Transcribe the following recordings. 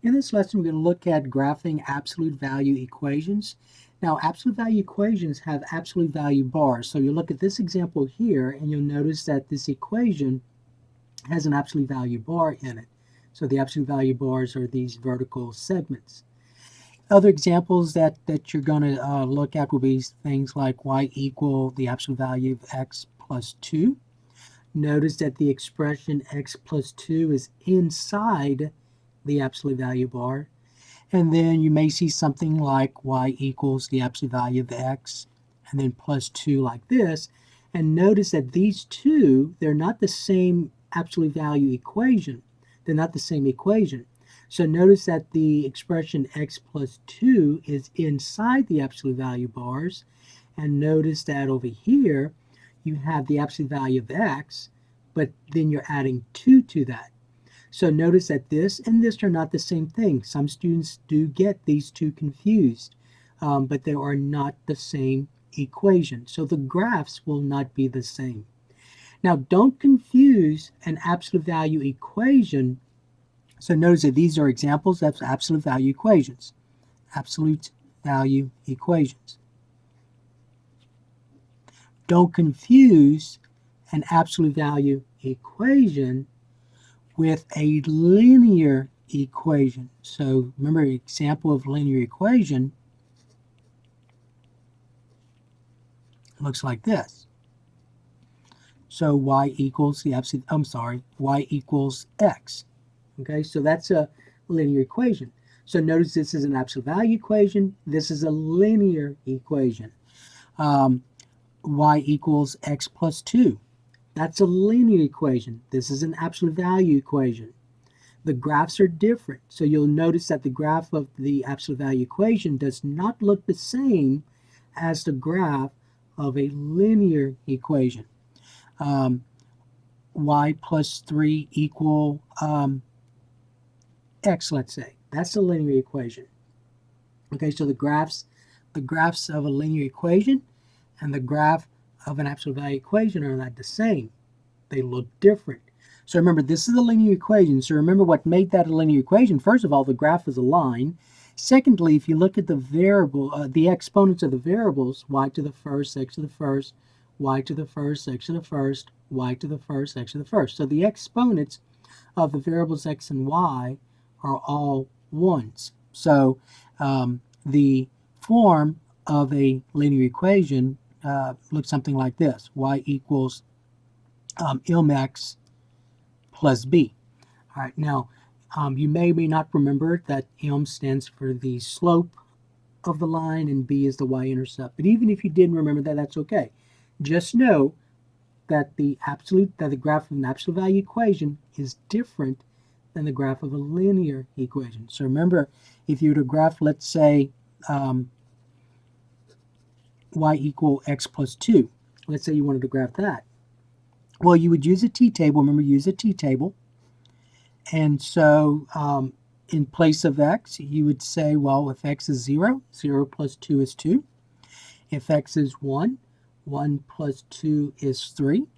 In this lesson, we're going to look at graphing absolute value equations. Now, absolute value equations have absolute value bars. So you look at this example here, and you'll notice that this equation has an absolute value bar in it. So the absolute value bars are these vertical segments. Other examples that you're going to look at will be things like y equal the absolute value of x plus 2. Notice that the expression x plus 2 is inside the absolute value bar. And then you may see something like y equals the absolute value of x, and then plus 2 like this. And notice that these two, they're not the same absolute value equation. They're not the same equation. So notice that the expression x plus 2 is inside the absolute value bars. And notice that over here, you have the absolute value of x, but then you're adding 2 to that. So notice that this and this are not the same thing. Some students do get these two confused, but they are not the same equation. So the graphs will not be the same. Now don't confuse an absolute value equation. So notice that these are examples of absolute value equations. Absolute value equations. Don't confuse an absolute value equation with a linear equation. So remember, an example of linear equation looks like this. So y equals the absolute, y equals x. Okay, so that's a linear equation. So notice this is an absolute value equation. This is a linear equation. Y equals x plus 2. That's a linear equation. This is an absolute value equation. The graphs are different. So you'll notice that the graph of the absolute value equation does not look the same as the graph of a linear equation. Y plus 3 equal x, let's say. That's a linear equation. Okay, so the graphs of a linear equation and the graph of an absolute value equation are not the same. They look different. So remember, this is a linear equation. So remember what made that a linear equation. First of all, the graph is a line. Secondly, if you look at the variable, the exponents of the variables, y to the first, x to the first, y to the first, x to the first, y to the first, x to the first. So the exponents of the variables x and y are all ones. So the form of a linear equation looks something like this. Y equals mx plus b. All right, now you may or may not remember that m stands for the slope of the line and b is the y-intercept. But even if you didn't remember that, that's okay. Just know that the graph of an absolute value equation is different than the graph of a linear equation. So remember, if you were to graph, let's say, y equal x plus 2. Let's say you wanted to graph that. Well, you would use a t-table. Remember, use a t-table. And so in place of x, you would say, well, if x is 0, 0 plus 2 is 2. If x is 1, 1 plus 2 is 3.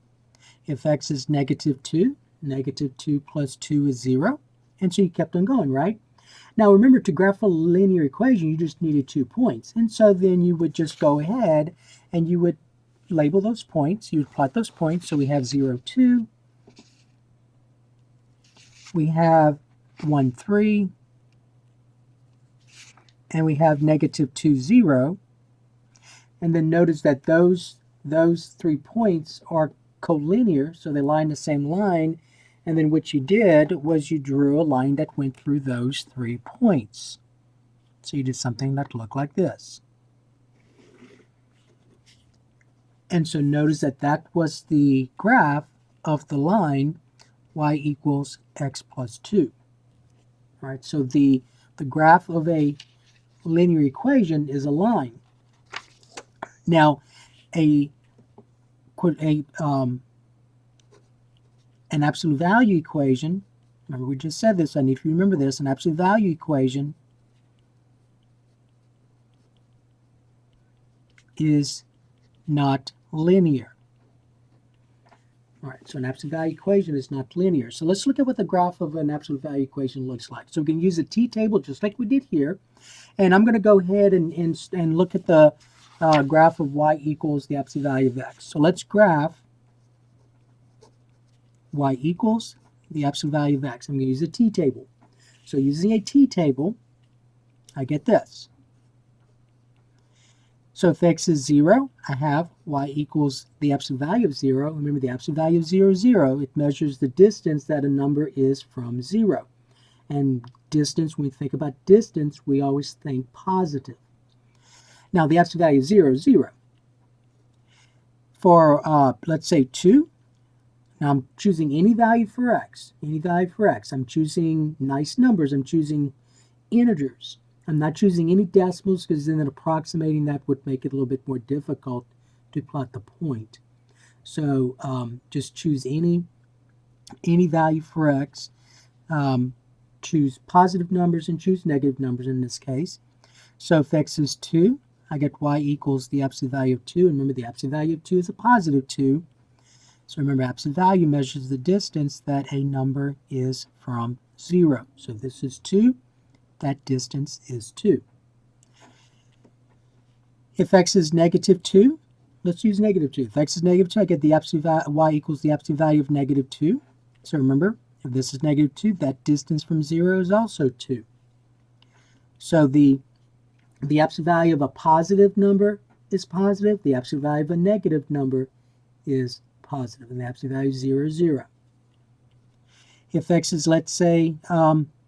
If x is negative 2, negative 2 plus 2 is 0. And so you kept on going, right? Now remember, to graph a linear equation, you just needed 2 points. And so then you would just go ahead and you would label those points. You would plot those points. So we have 0, 2. We have 1, 3. And we have negative 2, 0. And then notice that those 3 points are collinear, so they lie in the same line. And then what you did was you drew a line that went through those 3 points. So you did something that looked like this. And so notice that that was the graph of the line y equals x plus 2. All right, so the graph of a linear equation is a line. Now, an absolute value equation, remember we just said this, and if you remember this, an absolute value equation is not linear. All right, so an absolute value equation is not linear. So let's look at what the graph of an absolute value equation looks like. So we can use a t-table just like we did here. And I'm going to go ahead and look at the graph of y equals the absolute value of x. So let's graph y equals the absolute value of x. I'm going to use a t-table. So using a t-table, I get this. So if x is 0, I have y equals the absolute value of 0. Remember, the absolute value of 0 is 0. It measures the distance that a number is from 0. And distance, when we think about distance, we always think positive. Now, the absolute value of 0 is 0. For, let's say, 2, now I'm choosing any value for x. Any value for x. I'm choosing nice numbers. I'm choosing integers. I'm not choosing any decimals because then approximating that would make it a little bit more difficult to plot the point. So just choose any value for x. Choose positive numbers and choose negative numbers in this case. So if x is 2, I get y equals the absolute value of 2. And remember, the absolute value of 2 is a positive 2. So remember, absolute value measures the distance that a number is from 0. So if this is 2, that distance is 2. If x is negative 2, let's use negative 2. If x is negative 2, I get the absolute value, y equals the absolute value of negative 2. So remember, if this is negative 2, that distance from 0 is also 2. So the absolute value of a positive number is positive. The absolute value of a negative number is positive. And the absolute value of 0 is 0. If x is, let's say,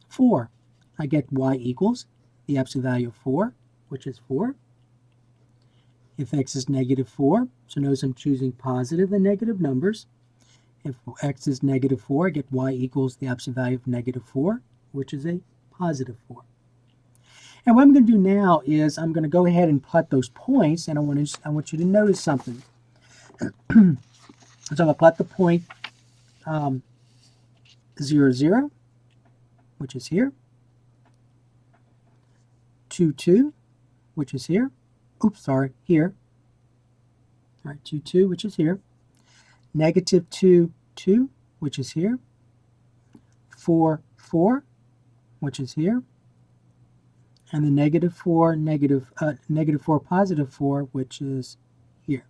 4, I get y equals the absolute value of 4, which is 4. If x is negative 4, so notice I'm choosing positive and negative numbers. If x is negative 4, I get y equals the absolute value of negative 4, which is a positive 4. And what I'm going to do now is I'm going to go ahead and plot those points, and I want you to notice something. So I'm going to plot the point 0, 0, which is here. 2, 2, which is here. Oops, sorry, here. All right, 2, 2, which is here. Negative 2, 2, which is here. 4, 4, which is here. And the negative 4, negative 4, positive 4, which is here.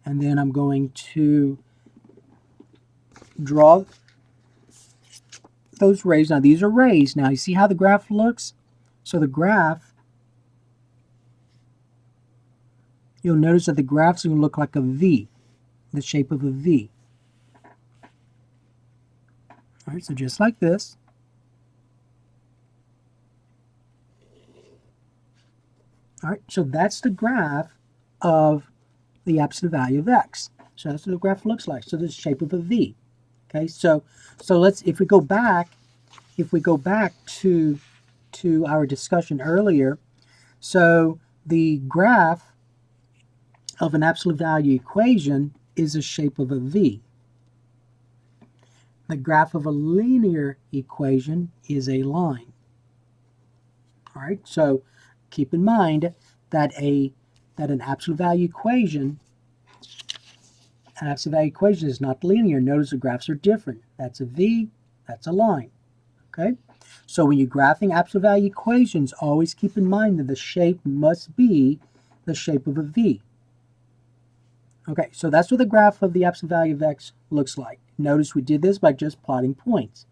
And then I'm going to draw those rays. Now, these are rays. Now, you see how the graph looks? So the graph, you'll notice that the graph's going to look like a V, the shape of a V. All right, so just like this. All right, so that's the graph of the absolute value of x. So that's what the graph looks like. So the shape of a V. Okay, so let's, if we go back to our discussion earlier, so the graph of an absolute value equation is a shape of a V. The graph of a linear equation is a line. All right, so keep in mind that an absolute value equation is not linear. Notice the graphs are different. That's a V, that's a line. Okay? So when you're graphing absolute value equations, always keep in mind that the shape must be the shape of a V. Okay, so that's what the graph of the absolute value of x looks like. Notice we did this by just plotting points.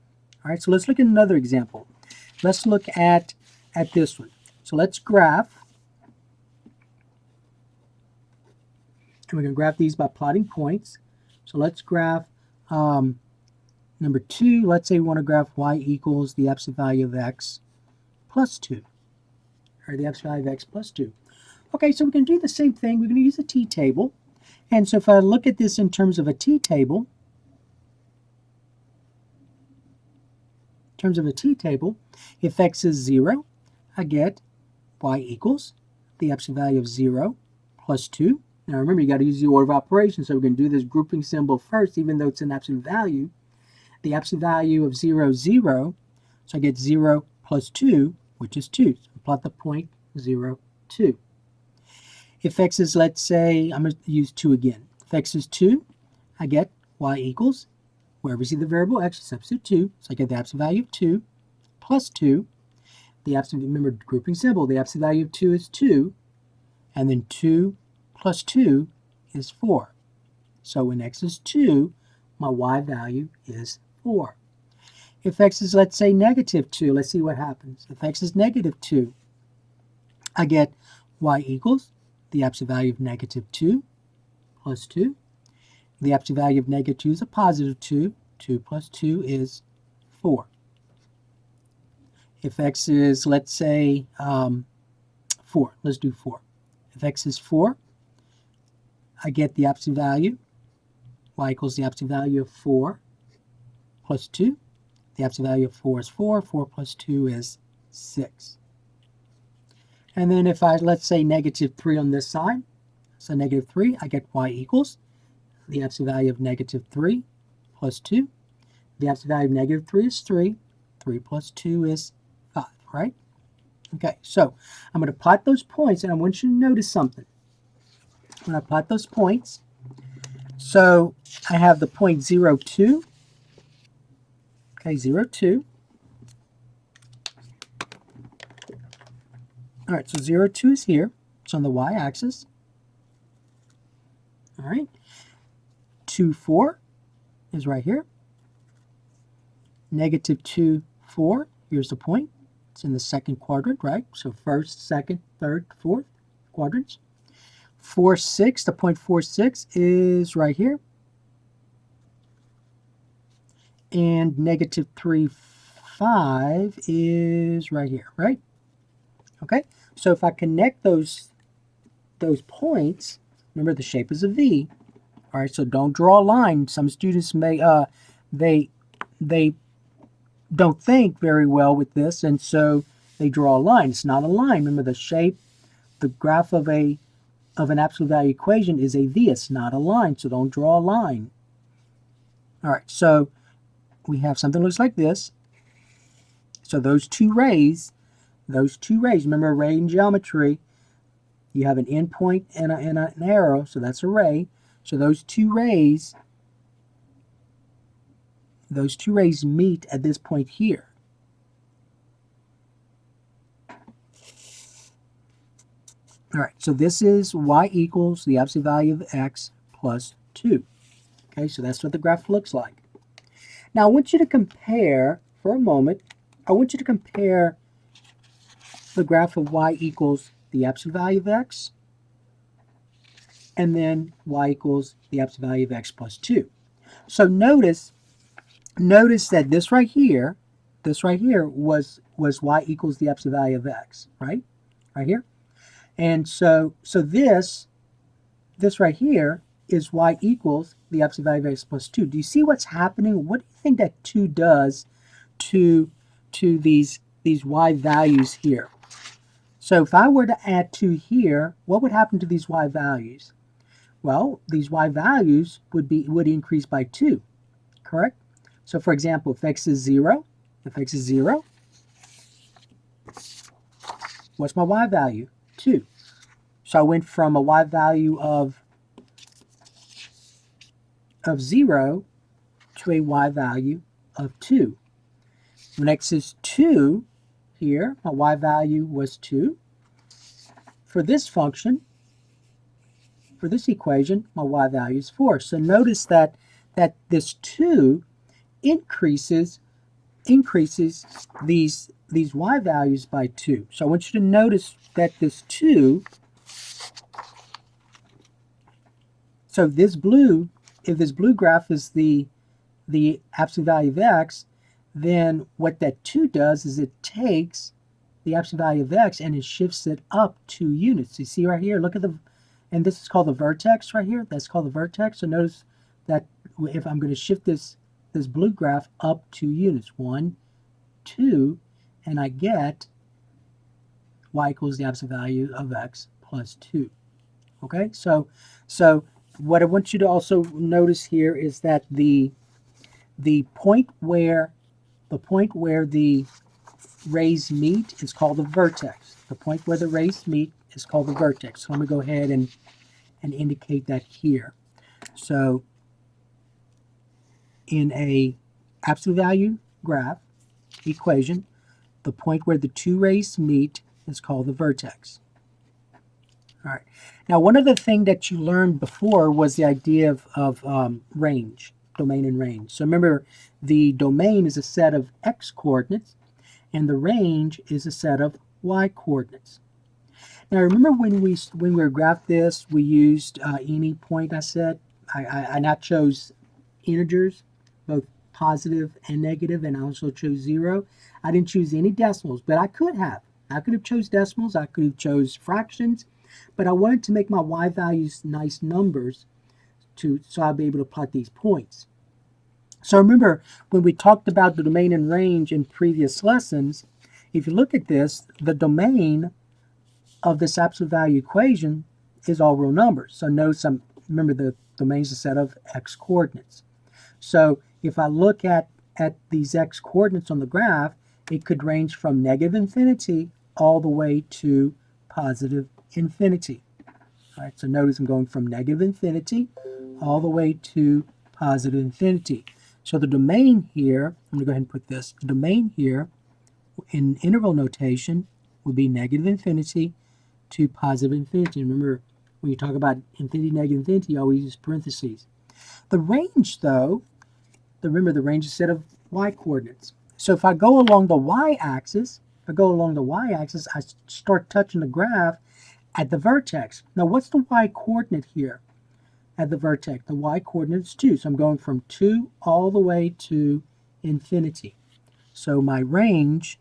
All right, so let's look at another example. Let's look at this one. So let's graph, and we're going to graph these by plotting points. So let's graph number 2. Let's say we want to graph y equals the absolute value of x plus 2, or the absolute value of x plus 2. Okay, so we can do the same thing. We're going to use a t-table. And so if I look at this in terms of a t-table, if x is 0, I get y equals the absolute value of 0 plus 2. Now remember, you got to use the order of operations, so we're going to do this grouping symbol first, even though it's an absolute value. The absolute value of 0 is 0, so I get 0 plus 2, which is 2. So plot the point 0, 2. If x is, let's say, I'm going to use 2 again. If x is 2, I get y equals, wherever you see the variable x, substitute 2. So I get the absolute value of 2 plus 2. The absolute, remember, grouping symbol, the absolute value of 2 is 2. And then 2 plus 2 is 4. So when x is 2, my y value is 4. If x is, let's say, negative 2, let's see what happens. If x is negative 2, I get y equals the absolute value of negative 2 plus 2. The absolute value of negative 2 is a positive 2. 2 plus 2 is 4. If x is, let's say, 4, let's do 4. If x is 4, I get the absolute value, y equals the absolute value of 4 plus 2. The absolute value of 4 is 4. 4 plus 2 is 6. And then if I, let's say, negative 3 on this side, so negative 3, I get y equals the absolute value of negative 3 plus 2. The absolute value of negative 3 is 3. 3 plus 2 is 5, right? Okay, so I'm going to plot those points, and I want you to notice something. When I plot those points, so I have the point 0, 2. Okay, 0, 2. All right, so 0, 2 is here. It's on the y-axis. All right. 2, 4 is right here. Negative 2, 4. Here's the point. It's in the second quadrant, right? So first, second, third, fourth quadrants. 4, 6, the point 4, 6 is right here. And negative 3, 5 is right here, right? Okay, so if I connect those points, remember the shape is a V. All right, so don't draw a line. Some students may they don't think very well with this, and so they draw a line. It's not a line. Remember the shape, the graph of an absolute value equation is a V. It's not a line, so don't draw a line. All right, so we have something that looks like this. So those two rays, remember a ray in geometry, you have an endpoint and an arrow, so that's a ray. So those two rays meet at this point here. All right, so this is y equals the absolute value of x plus 2. Okay, so that's what the graph looks like. Now I want you to compare, for a moment, the graph of y equals the absolute value of x, and then y equals the absolute value of x plus 2. So notice that this right here was y equals the absolute value of x, right? Right here. And so this right here is y equals the absolute value of x plus 2. Do you see what's happening? What do you think that 2 does to these y values here? So if I were to add 2 here, what would happen to these y values? Well, these y values would increase by 2, correct? So for example, if x is 0, what's my y value? 2. So I went from a y value of 0 to a y value of 2. When x is 2, here, my y value was 2. For this function, for this equation, my y value is 4. So notice that this 2 increases these y values by 2. So I want you to notice that this 2, so this blue, if this blue graph is the absolute value of x, then what that 2 does is it takes the absolute value of x and it shifts it up 2 units. You see right here, look at and this is called the vertex right here. That's called the vertex. So notice that if I'm going to shift this blue graph up 2 units, 1, 2, and I get y equals the absolute value of x plus 2. Okay, so what I want you to also notice here is that the point where the rays meet is called the vertex. The point where the rays meet is called the vertex. So let me go ahead and indicate that here. So in a absolute value graph equation, the point where the two rays meet is called the vertex. All right. Now, one other thing that you learned before was the idea of range, domain and range. So remember, the domain is a set of x coordinates, and the range is a set of y coordinates. Now, remember when we graphed this, we used any point. I said I not chose integers, both positive and negative, and I also chose 0. I didn't choose any decimals, but I could have. I could have chose decimals. I could have chose fractions, but I wanted to make my y values nice numbers so I'll be able to plot these points. So remember, when we talked about the domain and range in previous lessons, if you look at this, the domain of this absolute value equation is all real numbers. So notice, remember the domain is a set of x coordinates. So if I look at these x coordinates on the graph, it could range from negative infinity all the way to positive infinity. All right, so notice I'm going from negative infinity all the way to positive infinity. So the domain here, I'm going to go ahead and put this, the domain here in interval notation would be negative infinity to positive infinity. Remember, when you talk about infinity, negative infinity, you always use parentheses. The range, though, remember the range is a set of y coordinates. So if I go along the y-axis, I start touching the graph at the vertex. Now, what's the y coordinate here at the vertex? The y coordinate is 2. So I'm going from 2 all the way to infinity. So my range,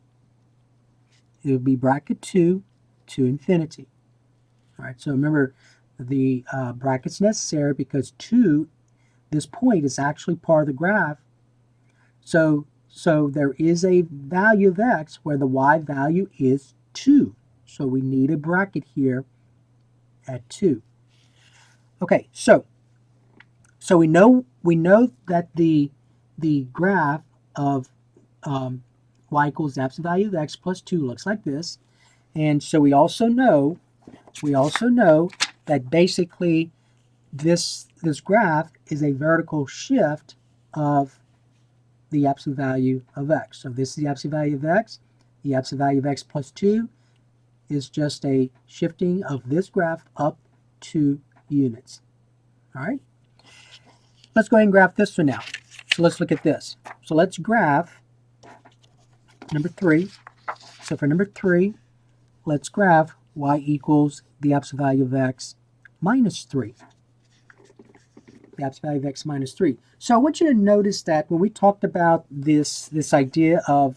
it would be bracket 2 to infinity. All right, so remember the bracket's necessary because 2, this point is actually part of the graph. So there is a value of x where the y value is 2. So we need a bracket here at 2. Okay, so we know that the graph of y equals the absolute value of x plus 2 looks like this. And so we also know that basically this graph is a vertical shift of the absolute value of x. So this is the absolute value of x. The absolute value of x plus 2 is just a shifting of this graph up 2 units. All right? Let's go ahead and graph this one now. So let's look at this. So let's graph number 3. So for number 3, let's graph y equals the absolute value of x minus 3. The absolute value of x minus 3. So I want you to notice that when we talked about this idea of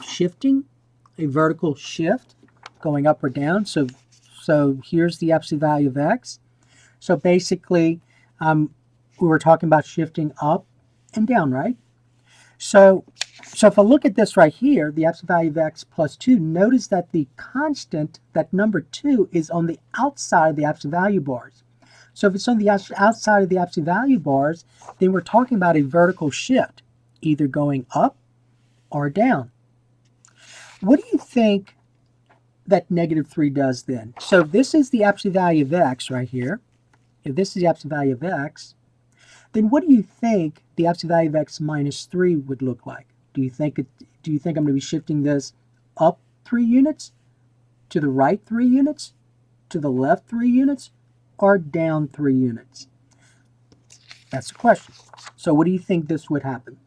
shifting, a vertical shift going up or down, so here's the absolute value of x. So basically, we were talking about shifting up and down, right? So if I look at this right here, the absolute value of x plus 2, notice that the constant, that number 2, is on the outside of the absolute value bars. So if it's on the outside of the absolute value bars, then we're talking about a vertical shift, either going up or down. What do you think that negative 3 does then? So if this is the absolute value of x right here, if this is the absolute value of x, then what do you think the absolute value of x minus 3 would look like? Do you think I'm going to be shifting this up 3 units, to the right 3 units, to the left 3 units, or down 3 units? That's the question. So what do you think this would happen?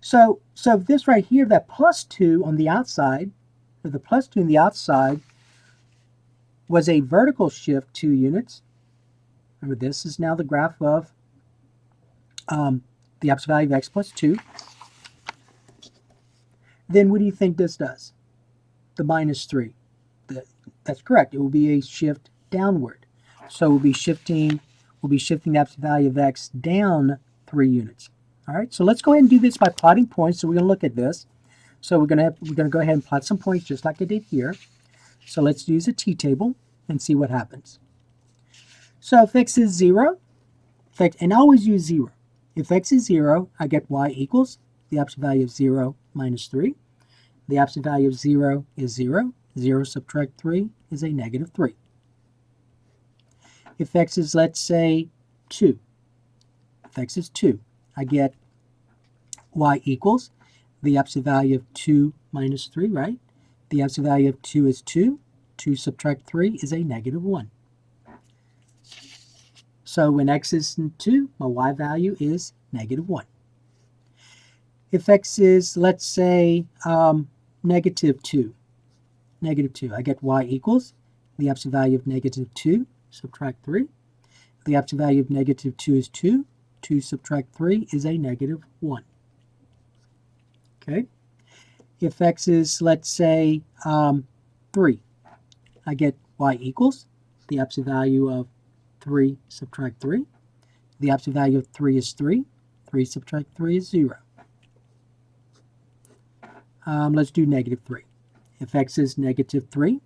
So this right here, that plus 2 on the outside, the plus 2 on the outside was a vertical shift 2 units. Remember, this is now the graph of the absolute value of x plus 2. Then what do you think this does? The minus 3. That's correct. It will be a shift downward. So we'll be shifting the absolute value of x down 3 units. All right, so let's go ahead and do this by plotting points. So we're going to look at this. So we're going to go ahead and plot some points just like I did here. So let's use a t-table and see what happens. So if x is 0, and I always use 0. If x is 0, I get y equals the absolute value of 0 minus 3. The absolute value of 0 is 0. 0 subtract 3 is a negative 3. If x is, let's say, 2. If x is 2, I get y equals the absolute value of 2 minus 3, right? The absolute value of 2 is 2. 2 subtract 3 is a negative 1. So when x is 2, my y value is negative 1. If x is, let's say, negative 2, I get y equals the absolute value of negative 2, subtract 3. The absolute value of negative 2 is 2. 2 subtract 3 is a negative 1. Okay? If x is, let's say, 3, I get y equals the absolute value of 3 subtract 3. The absolute value of 3 is 3. 3 subtract 3 is 0. Let's do negative 3. If x is negative 3,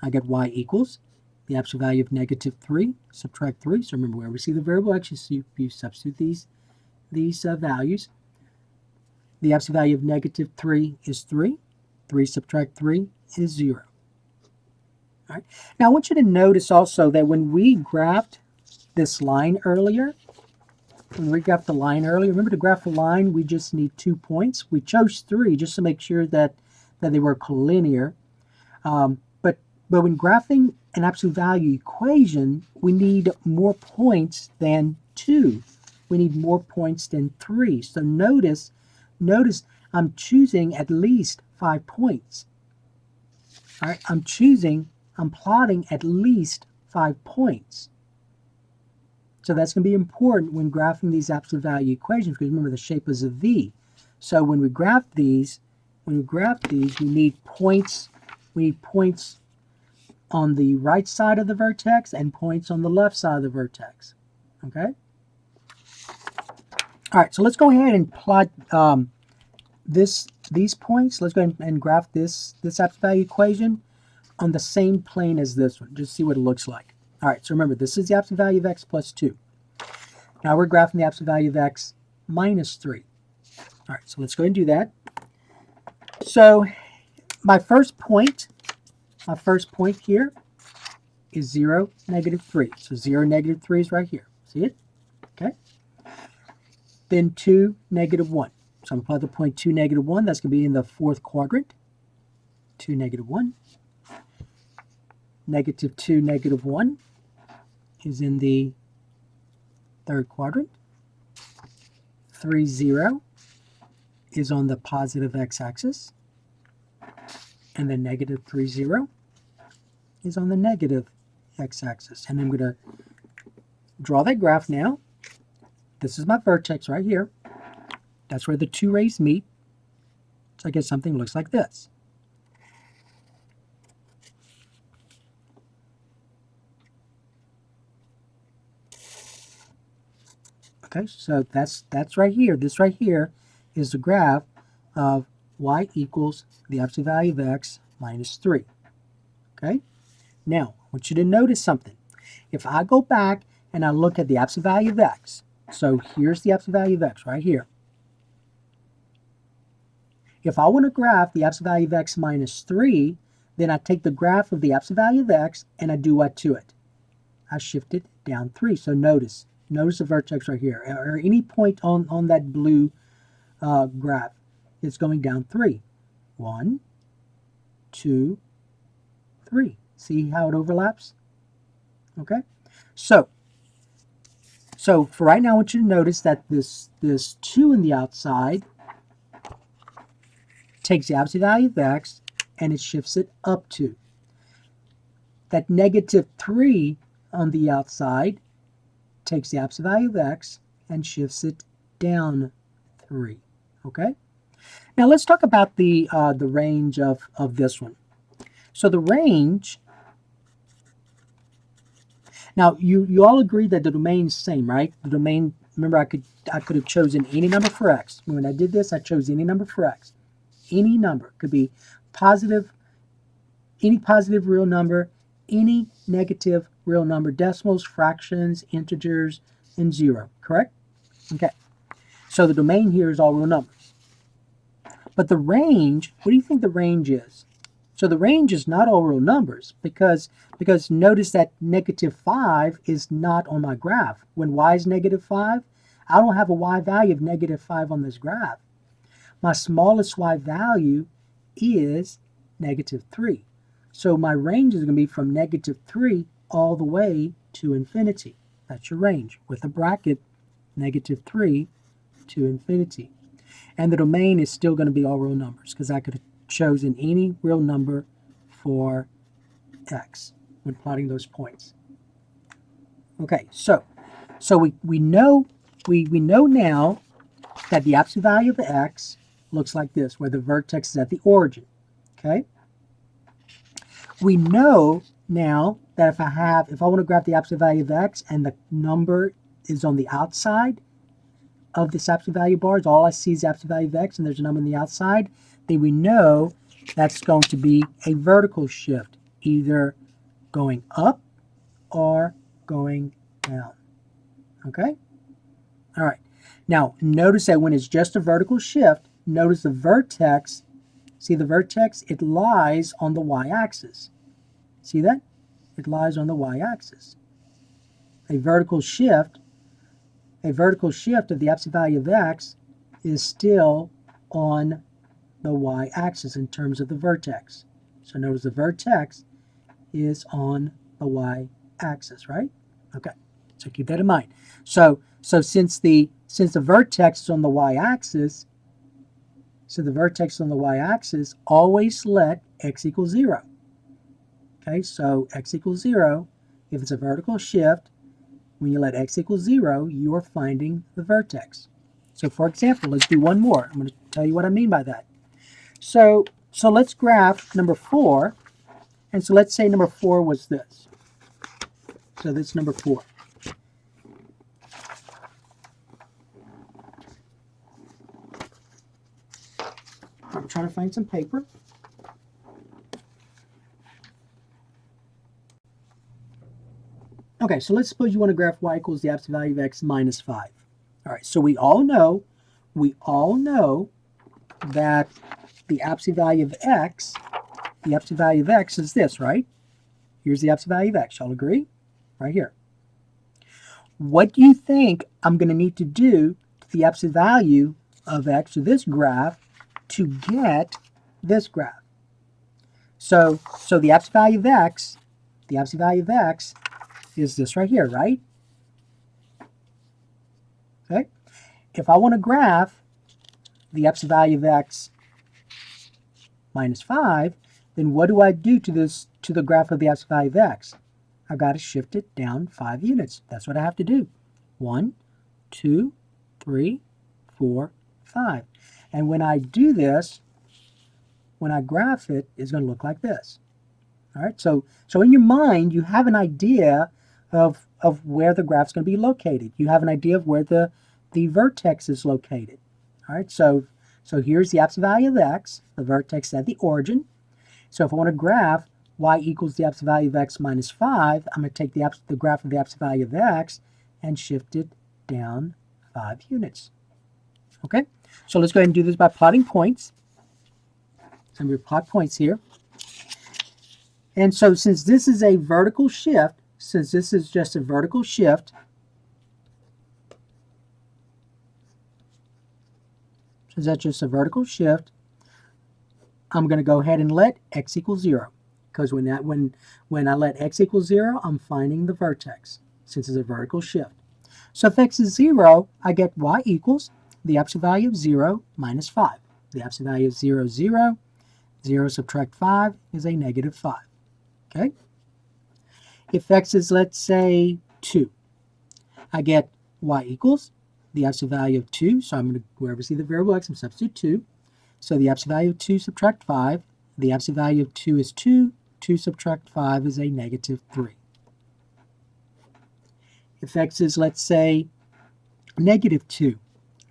I get y equals the absolute value of negative 3, subtract 3. So remember, where we see the variable x, you substitute these values. The absolute value of negative 3 is 3. 3 subtract 3 is 0. All right. Now I want you to notice also that when we graphed this line earlier, remember to graph a line, we just need 2 points. We chose 3 just to make sure that they were collinear. But when graphing an absolute value equation, we need more points than 2. We need more points than 3. So notice I'm choosing at least 5 points. All right, I'm plotting at least 5 points. So that's going to be important when graphing these absolute value equations, because remember the shape is a V. So when we graph these, we need points. We need points on the right side of the vertex and points on the left side of the vertex. Okay? All right, so let's go ahead and plot these points. Let's go ahead and graph this absolute value equation on the same plane as this one. Just see what it looks like. All right, so remember, this is the absolute value of x plus 2. Now we're graphing the absolute value of x minus 3. All right, so let's go ahead and do that. So my first point here is 0, negative 3. So 0, negative 3 is right here. See it? Okay. Then 2, negative 1. So I'm going to plot the point 2, negative 1. That's going to be in the fourth quadrant. 2, negative 1. Negative 2, negative 1 is in the third quadrant. 3, 0 is on the positive x-axis. And then negative 3, 0 is on the negative x-axis. And I'm going to draw that graph now. This is my vertex right here. That's where the two rays meet. So I get something that looks like this. Okay, so that's right here. This right here is the graph of y equals the absolute value of x minus 3. Okay? Now, I want you to notice something. If I go back and I look at the absolute value of x, so here's the absolute value of x right here. If I want to graph the absolute value of x minus 3, then I take the graph of the absolute value of x and I do what to it? I shift it down 3. So notice the vertex right here, or any point on that blue graph. It's going down 3. 1, 2, 3. See how it overlaps? Okay? So for right now, I want you to notice that this 2 in the outside takes the absolute value of x and it shifts it up 2. That negative 3 on the outside takes the absolute value of x and shifts it down 3. Okay? Now let's talk about the range of this one. So the range, now you all agree that the domain is the same, right? The domain, remember I could have chosen any number for x. When I did this, I chose any number for x. Any number. Could be positive, any positive real number, any negative real number, decimals, fractions, integers, and 0, correct? Okay. So the domain here is all real numbers. But the range, what do you think the range is? So the range is not all real numbers because notice that negative 5 is not on my graph. When y is negative 5, I don't have a y value of negative 5 on this graph. my smallest y value is negative 3. So my range is going to be from negative 3 all the way to infinity. That's your range with a bracket, negative 3 to infinity. And the domain is still going to be all real numbers because I could have chosen any real number for x when plotting those points. Okay, so we know now that the absolute value of x looks like this, where the vertex is at the origin. Okay? We know now that if I want to graph the absolute value of x and the number is on the outside of this absolute value bars, all I see is the absolute value of x and there's a number on the outside, then we know that's going to be a vertical shift, either going up or going down. Okay? All right. Now, notice that when it's just a vertical shift, notice the vertex, see the vertex? It lies on the y-axis. See that? It lies on the y-axis. A vertical shift of the absolute value of x is still on the y-axis in terms of the vertex. So notice the vertex is on the y-axis, right? Okay, so keep that in mind. So since the vertex is on the y-axis, always let x equal 0. Okay, so x equals 0. If it's a vertical shift, when you let x equal 0, you are finding the vertex. So for example, let's do one more. I'm going to tell you what I mean by that. So let's graph number 4. And so let's say number 4 was this. So that's number 4. I'm trying to find some paper. Okay, so let's suppose you want to graph y equals the absolute value of x minus 5. All right, so we all know that the absolute value of x, is this, right? Here's the absolute value of x. Y'all agree? Right here. What do you think I'm going to need to do to the absolute value of x, or this graph, to get this graph? So the absolute value of x, is this right here, right? Okay. If I want to graph the absolute value of x minus 5, then what do I do to the graph of the absolute value of x? I've got to shift it down 5 units. That's what I have to do. 1, 2, 3, 4, 5. And when I do this, when I graph it, it's going to look like this. All right, so in your mind, you have an idea of where the graph's going to be located. You have an idea of where the vertex is located. All right, so here's the absolute value of x, the vertex at the origin. So if I want to graph y equals the absolute value of x minus 5, I'm going to take the graph of the absolute value of x and shift it down 5 units. Okay, so let's go ahead and do this by plotting points. So I'm going to plot points here. And so since this is a vertical shift, since this is just a vertical shift, since that's just a vertical shift, I'm going to go ahead and let x equal 0. Because when I let x equal 0, I'm finding the vertex, since it's a vertical shift. So if x is 0, I get y equals the absolute value of 0 minus 5. The absolute value of 0 is 0. 0 subtract 5 is a negative 5. Okay? If x is, let's say, 2, I get y equals the absolute value of 2. So I'm going to, wherever I see the variable x, I'm substitute 2. So the absolute value of 2 subtract 5. The absolute value of 2 is 2. 2 subtract 5 is a negative 3. If x is, let's say, negative 2,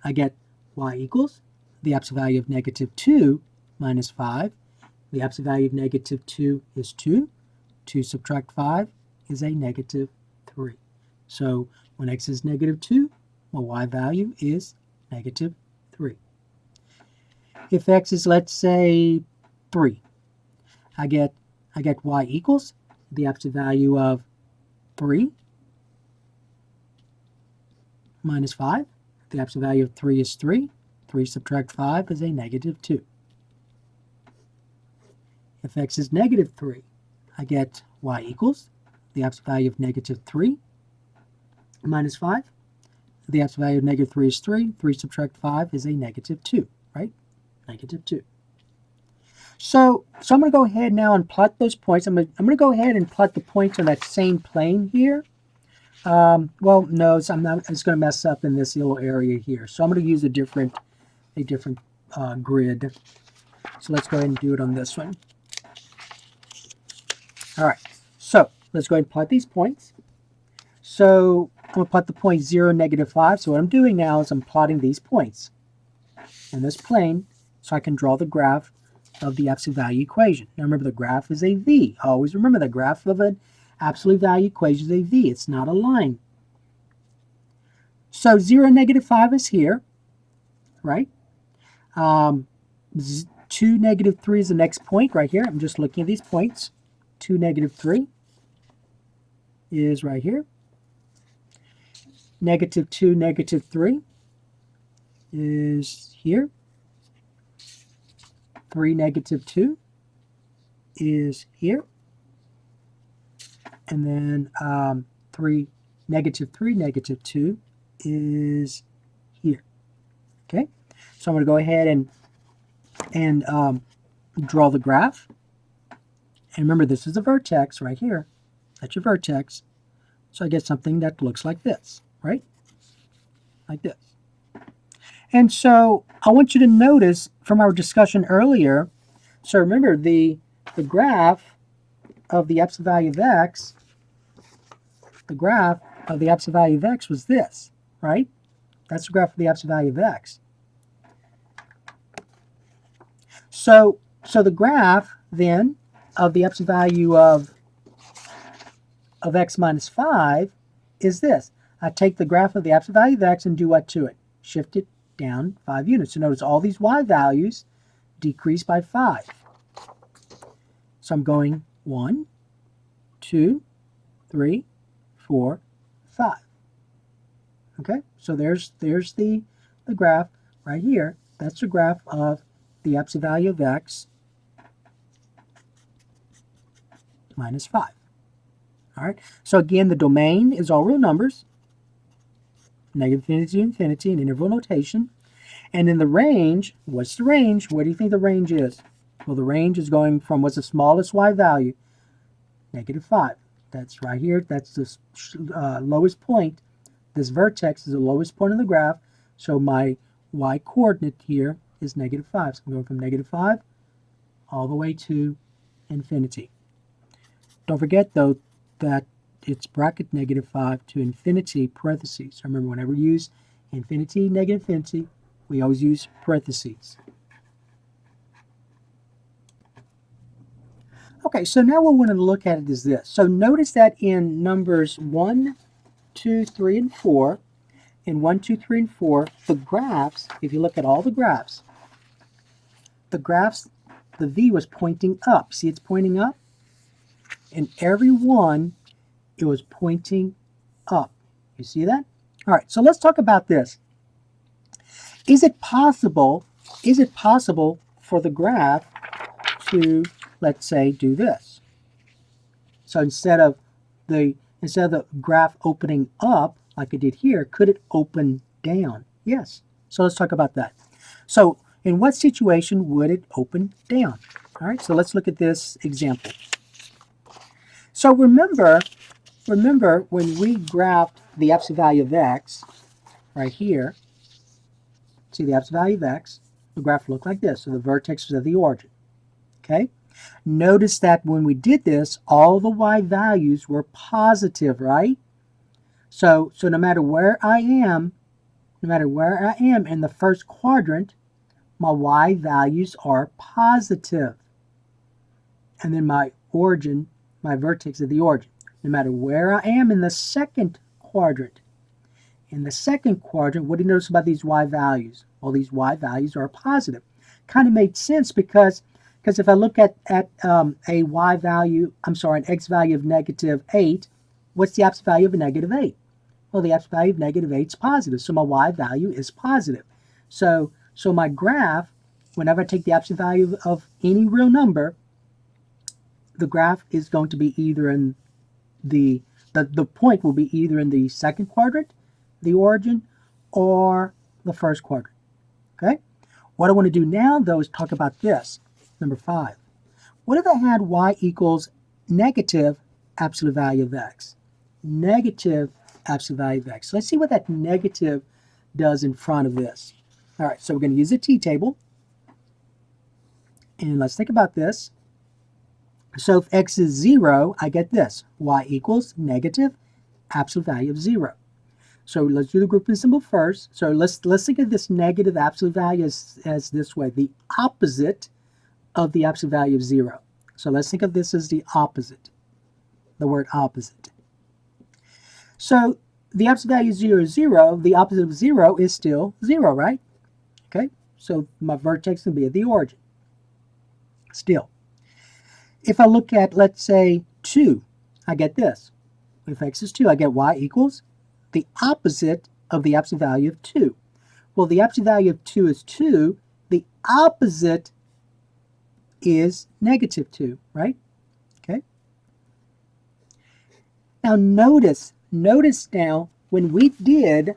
I get y equals the absolute value of negative 2 minus 5. The absolute value of negative 2 is 2. 2 subtract 5 is a negative 3. So when x is negative 2, my y value is negative 3. If x is, let's say, 3, I get y equals the absolute value of 3 minus 5. The absolute value of 3 is 3. 3 subtract 5 is a negative 2. If x is negative 3, I get y equals the absolute value of negative 3 minus 5. The absolute value of negative 3 is 3. 3 subtract 5 is a negative 2, right? Negative 2. So I'm going to go ahead now and plot those points. I'm going to go ahead and plot the points on that same plane here. Well, no, it's going to mess up in this little area here. So I'm going to use a different grid. So let's go ahead and do it on this one. All right, so let's go ahead and plot these points. So I'm going to plot the point 0, negative 5. So what I'm doing now is I'm plotting these points in this plane so I can draw the graph of the absolute value equation. Now remember, the graph is a V. Always remember, the graph of an absolute value equation is a V. It's not a line. So 0, negative 5 is here, right? 2, negative 3 is the next point right here. I'm just looking at these points. 2, negative 3 is right here. Negative 2, negative 3 is here. 3, negative 2 is here. And then 3, negative 2 is here. Okay, so I'm going to go ahead and draw the graph. And remember, this is a vertex right here. That's your vertex. So I get something that looks like this, right? Like this. And so I want you to notice from our discussion earlier, so remember the graph of the absolute value of x, the graph of the absolute value of x was this, right? That's the graph of the absolute value of x. So the graph then of the absolute value of x minus 5 is this. I take the graph of the absolute value of x and do what to it? Shift it down 5 units. So notice all these y values decrease by 5. So I'm going 1, 2, 3, 4, 5. Okay, so there's the graph right here. That's the graph of the absolute value of x minus 5. All right, so again, the domain is all real numbers, negative infinity to infinity in interval notation. And in the range, what's the range? What do you think the range is? Well, the range is going from what's the smallest y value? Negative 5. That's right here. That's the lowest point. This vertex is the lowest point of the graph. So my y coordinate here is negative 5. So I'm going from negative 5 all the way to infinity. Don't forget, though, that it's bracket negative 5 to infinity parentheses. Remember, whenever we use infinity, negative infinity, we always use parentheses. Okay, so now what we want to look at it is this. So notice that in numbers 1, 2, 3, and 4, in 1, 2, 3, and 4, the graphs, if you look at all the graphs, the V was pointing up. See, it's pointing up? In every one, it was pointing up. You see that? All right, so let's talk about this. Is it possible for the graph to, let's say, do this? So instead of the graph opening up like it did here, could it open down? Yes. So let's talk about that. So in what situation would it open down? All right, so let's look at this example. So remember when we graphed the absolute value of x right here, see the absolute value of x, the graph looked like this. So the vertex was at the origin. Okay? Notice that when we did this, all the y values were positive, right? So no matter where I am in the first quadrant, my y values are positive. And then my origin, my vertex at the origin. No matter where I am in the second quadrant. In the second quadrant, what do you notice about these y values? Well, these y values are positive. Kind of made sense because if I look at a y value, an x value of negative 8, what's the absolute value of a negative 8? Well, the absolute value of negative 8 is positive, so my y value is positive. So So my graph, whenever I take the absolute value of any real number, the graph is going to be either in the point will be either in the second quadrant, the origin, or the first quadrant. Okay? What I want to do now, though, is talk about this, number 5. What if I had y equals negative absolute value of x? Negative absolute value of x. So let's see what that negative does in front of this. All right, so we're going to use a t-table. And let's think about this. So if x is 0, I get this. Y equals negative absolute value of 0. So let's do the grouping symbol first. So let's think of this negative absolute value as this way, the opposite of the absolute value of 0. So let's think of this as the opposite, the word opposite. So the absolute value of 0 is 0. The opposite of 0 is still 0, right? Okay, so my vertex can be at the origin. Still. If I look at, let's say, 2, I get this. If x is 2, I get y equals the opposite of the absolute value of 2. Well, the absolute value of 2 is 2. The opposite is negative 2, right? Okay. Now notice now when we did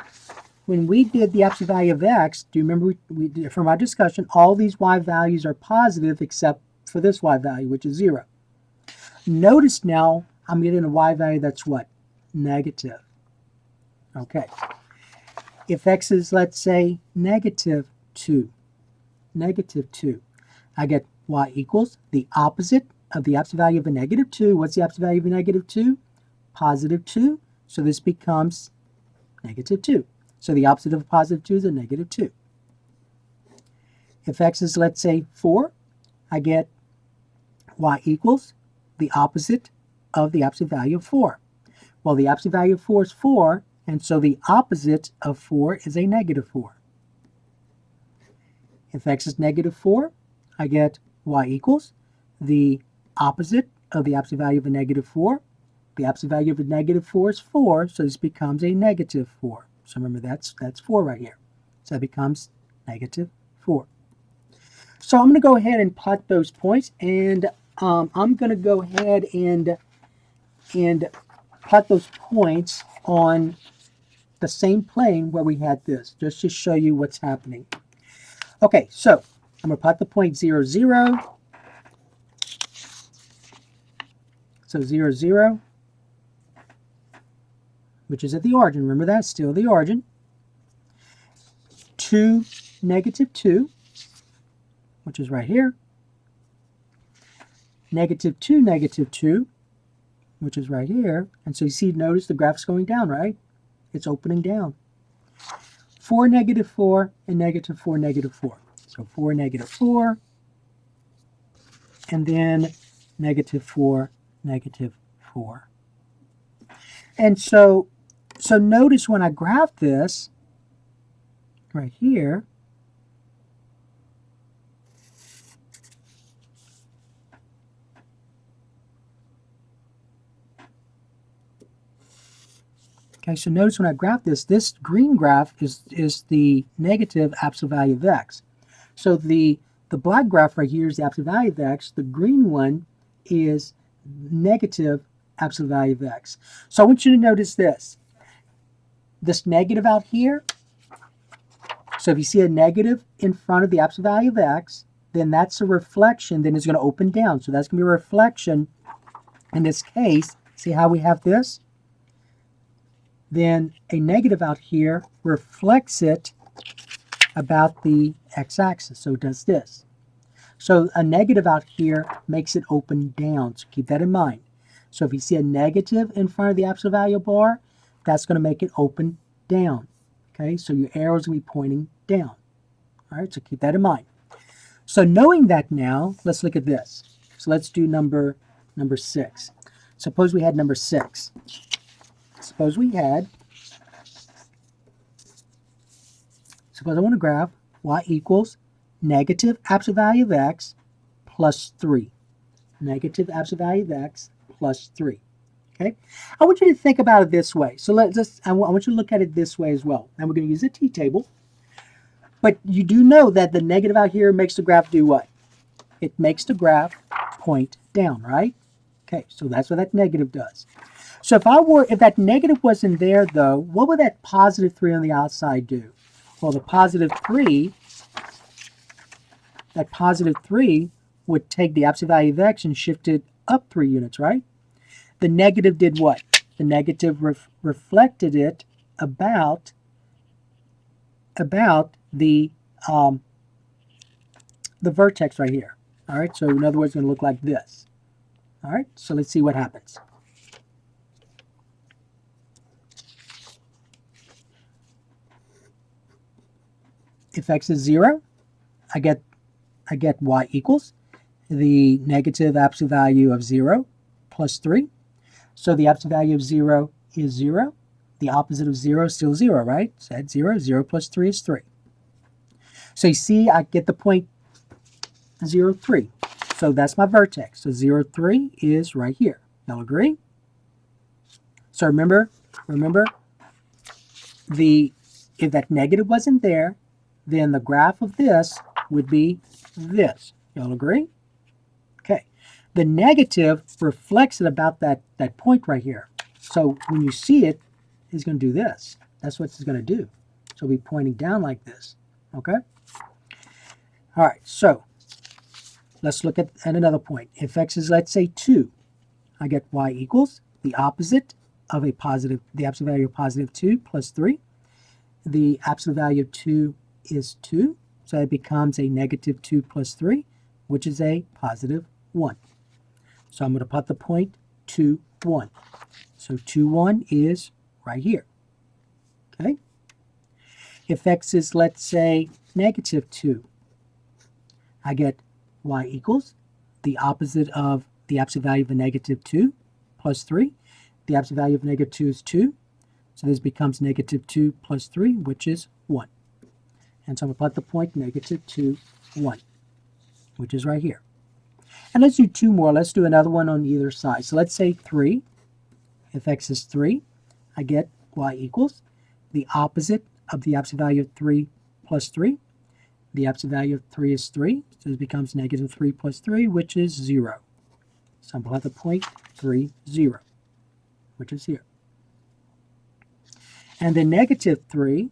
the absolute value of x, do you remember we did, from our discussion, all these y values are positive except for this y value, which is 0. Notice now I'm getting a y value that's what? Negative. Okay. If x is, let's say, negative 2, I get y equals the opposite of the absolute value of a negative 2. What's the absolute value of a negative 2? Positive 2. So this becomes negative 2. So the opposite of a positive 2 is a negative 2. If x is, let's say, 4, I get y equals the opposite of the absolute value of 4. Well, the absolute value of 4 is 4, and so the opposite of 4 is a negative 4. If x is negative 4, I get y equals the opposite of the absolute value of a negative 4. The absolute value of a negative 4 is 4, so this becomes a negative 4. So remember, that's 4 right here. So that becomes negative 4. So I'm going to go ahead and plot those points, and I'm going to go ahead and plot those points on the same plane where we had this, just to show you what's happening. Okay, so I'm going to plot the point 0, 0. So 0, 0, which is at the origin. Remember that, still the origin. 2, negative 2, which is right here. Negative 2, negative 2, which is right here. And so you see, notice the graph's going down, right? It's opening down. 4, negative 4, and negative 4, negative 4. So 4, negative 4, and then negative 4, negative 4. And so notice when I graph this right here, okay, so notice when I graph this green graph is the negative absolute value of x. So the black graph right here is the absolute value of x. The green one is negative absolute value of x. So I want you to notice this. This negative out here, so if you see a negative in front of the absolute value of x, then that's a reflection, then it's going to open down. So that's going to be a reflection in this case. See how we have this? Then a negative out here reflects it about the x-axis. So it does this. So a negative out here makes it open down. So keep that in mind. So if you see a negative in front of the absolute value bar, that's going to make it open down. Okay, so your arrow is going to be pointing down. All right, so keep that in mind. So knowing that now, let's look at this. So let's do number 6. Suppose we had number 6. Suppose I want to graph y equals negative absolute value of x plus 3. Negative absolute value of x plus 3. Okay? I want you to think about it this way. So I want you to look at it this way as well. Now we're going to use a t-table. But you do know that the negative out here makes the graph do what? It makes the graph point down, right? Okay, so that's what that negative does. So if that negative wasn't there though, what would that positive 3 on the outside do? Well, that positive 3 would take the absolute value of x and shift it up 3 units, right? The negative did what? The negative reflected it about the vertex right here. All right, so in other words, it's going to look like this. All right, so let's see what happens. If x is 0, I get y equals the negative absolute value of 0 plus 3. So the absolute value of 0 is 0. The opposite of 0 is still 0, right? So that's 0. 0 plus 3 is 3. So you see, I get the point 0, 3. So that's my vertex. So 0, 3 is right here. Y'all agree? So remember, if that negative wasn't there, then the graph of this would be this. Y'all agree? Okay. The negative reflects it about that point right here. So when you see it, it's going to do this. That's what it's going to do. So it'll be pointing down like this. Okay? All right, so let's look at another point. If x is, let's say, 2, I get y equals the opposite of the absolute value of positive 2 plus 3. The absolute value of 2 is 2, so it becomes a negative 2 plus 3, which is a positive 1. So I'm going to put the point 2, 1. So 2, 1 is right here. Okay? If x is, let's say, negative 2, I get y equals the opposite of the absolute value of a negative 2 plus 3. The absolute value of negative 2 is 2. So this becomes negative 2 plus 3, which is 1. And so I'm going to plot the point negative 2, 1, which is right here. And let's do 2 more. Let's do another one on either side. So let's say 3. If x is 3, I get y equals the opposite of the absolute value of 3 plus 3. The absolute value of 3 is 3. So this becomes negative 3 plus 3, which is 0. So I'm going to plot the point 3, 0, which is here. And then negative 3,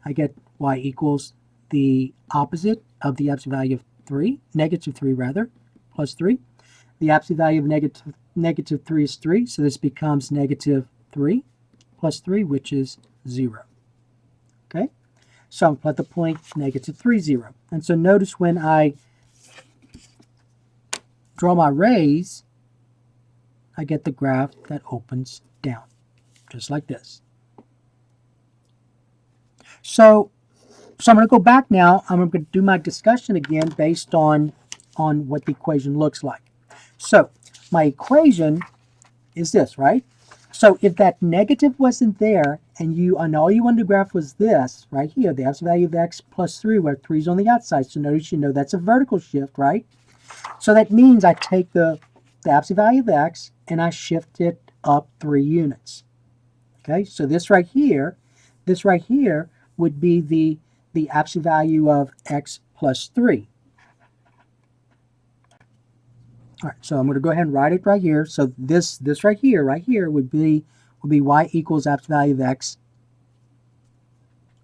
I get y equals the opposite of the absolute value of 3, negative 3 rather, plus 3. The absolute value of negative 3 is 3, so this becomes negative 3 plus 3, which is 0. Okay? So I'm going to plot the point negative 3, 0. And so notice when I draw my rays, I get the graph that opens down, just like this. So I'm going to go back now. I'm going to do my discussion again based on what the equation looks like. So my equation is this, right? So if that negative wasn't there and all you wanted to graph was this right here, the absolute value of x plus 3, where 3 is on the outside. So notice that's a vertical shift, right? So that means I take the absolute value of x and I shift it up 3 units. Okay, so this right here would be the absolute value of x plus 3. All right, so I'm going to go ahead and write it right here. So this right here would be y equals absolute value of x.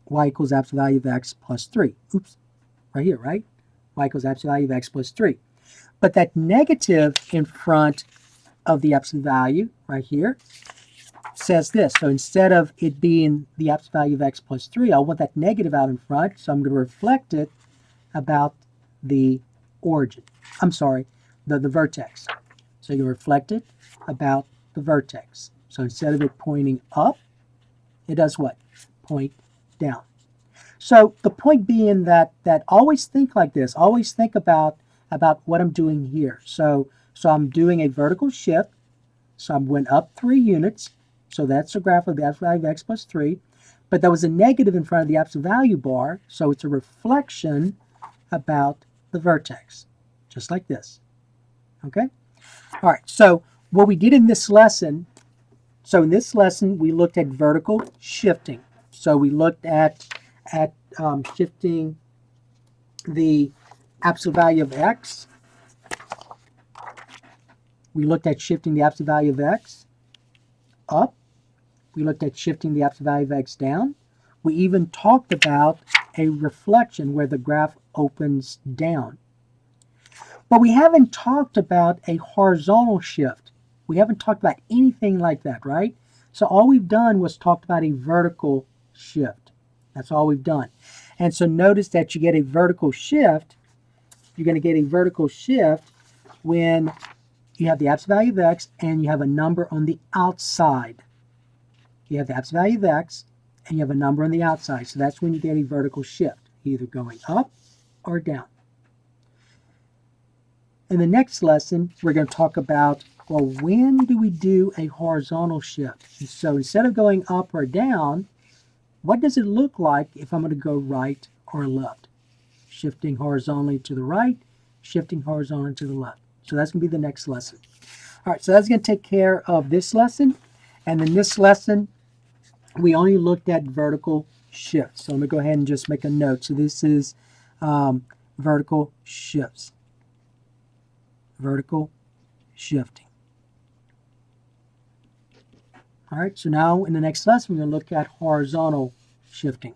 Y equals absolute value of x plus 3. Oops, right here, right? Y equals absolute value of x plus 3. But that negative in front of the absolute value right here says this. So instead of it being the absolute value of x plus 3, I want that negative out in front. So I'm going to reflect it about the origin. I'm sorry, the vertex. So you reflect it about the vertex. So instead of it pointing up, it does what? Point down. So the point being that always think like this. Always think about what I'm doing here. So I'm doing a vertical shift. So I went up 3 units. So that's a graph of the absolute value of x plus 3. But there was a negative in front of the absolute value bar. So it's a reflection about the vertex. Just like this. Okay? All right. So what we did in this lesson, we looked at vertical shifting. So we looked at shifting the absolute value of x. We looked at shifting the absolute value of x up. We looked at shifting the absolute value of x down. We even talked about a reflection where the graph opens down. But we haven't talked about a horizontal shift. We haven't talked about anything like that, right? So all we've done was talked about a vertical shift. That's all we've done. And so notice that you get a vertical shift. You're going to get a vertical shift when you have the absolute value of x and you have a number on the outside. You have the absolute value of x and you have a number on the outside. So that's when you get a vertical shift, either going up or down. In the next lesson, we're going to talk about, well, when do we do a horizontal shift? And so instead of going up or down, what does it look like if I'm going to go right or left? Shifting horizontally to the right, shifting horizontally to the left. So that's going to be the next lesson. All right, so that's going to take care of this lesson. And in this lesson, we only looked at vertical shifts. So I'm going to go ahead and just make a note. So this is vertical shifts. Vertical shifting. All right, so now in the next lesson, we're going to look at horizontal shifting.